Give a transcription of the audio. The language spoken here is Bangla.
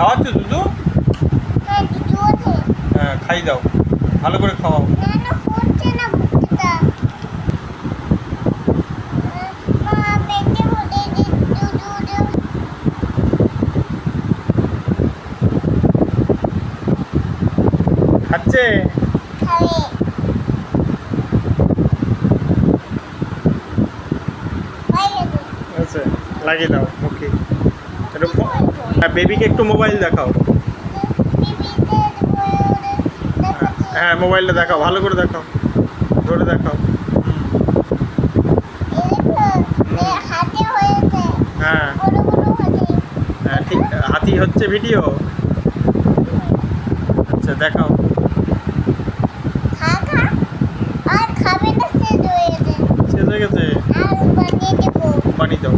খাওয়াচ্ছো দুধু? হ্যাঁ, খাই দাও, ভালো করে খাওয়াও। খাচ্ছে? আচ্ছা, লাগিয়ে দাও মুখে। বেবিকে একটু মোবাইল দেখাও। হ্যাঁ, মোবাইলটা দেখাও, ভালো করে দেখাও, ধরে দেখাও। হ্যাঁ হ্যাঁ, ঠিক। হাতি হচ্ছে ভিডিও। আচ্ছা, দেখাও। শেষ হয়ে গেছে। বানিয়ে দাও।